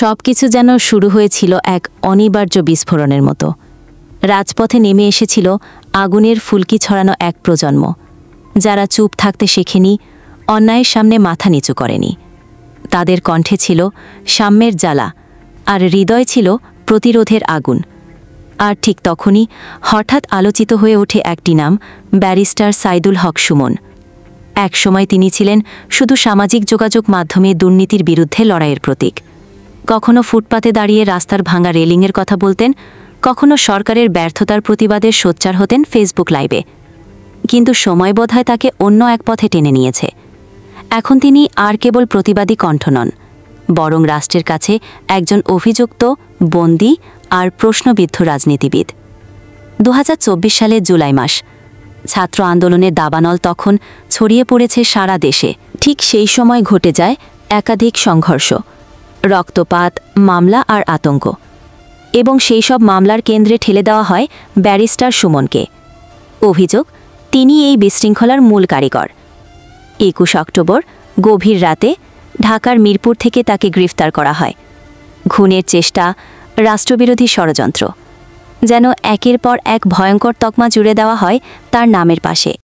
সবকিছু যেন শুরু হয়েছিল এক অনিবার্য বিস্ফোরণের মতো। রাজপথে নেমে এসেছিল আগুনের ফুলকি ছড়ানো এক প্রজন্ম, যারা চুপ থাকতে শেখেনি, অন্যায়ের সামনে মাথা নিচু করেনি। তাদের কণ্ঠে ছিল সাম্যের জ্বালা, আর হৃদয় ছিল প্রতিরোধের আগুন। আর ঠিক তখনই হঠাৎ আলোচিত হয়ে ওঠে একটি নাম, ব্যারিস্টার সাইদুল হক সুমন। একসময় তিনি ছিলেন শুধু সামাজিক যোগাযোগ মাধ্যমে দুর্নীতির বিরুদ্ধে লড়াইয়ের প্রতীক। কখনো ফুটপাতে দাঁড়িয়ে রাস্তার ভাঙা রেলিংয়ের কথা বলতেন, কখনো সরকারের ব্যর্থতার প্রতিবাদে সোচ্চার হতেন ফেসবুক লাইভে। কিন্তু সময় বোধহয় তাকে অন্য এক পথে টেনে নিয়েছে। এখন তিনি আর কেবল প্রতিবাদী কণ্ঠ নন, বরং রাষ্ট্রের কাছে একজন অভিযুক্ত, বন্দী আর প্রশ্নবিদ্ধ রাজনীতিবিদ। ২০২৪ সালের জুলাই মাস। ছাত্র আন্দোলনের দাবানল তখন ছড়িয়ে পড়েছে সারা দেশে। ঠিক সেই সময় ঘটে যায় একাধিক সংঘর্ষ, রক্তপাত, মামলা আর আতঙ্ক। এবং সেই সব মামলার কেন্দ্রে ঠেলে দেওয়া হয় ব্যারিস্টার সুমনকে। অভিযোগ, তিনি এই বিশৃঙ্খলার মূল কারিগর। ২১ অক্টোবর গভীর রাতে ঢাকার মিরপুর থেকে তাকে গ্রেফতার করা হয়। খুনের চেষ্টা, রাষ্ট্রবিরোধী ষড়যন্ত্র, যেন একের পর এক ভয়ঙ্কর তকমা জুড়ে দেওয়া হয় তার নামের পাশে।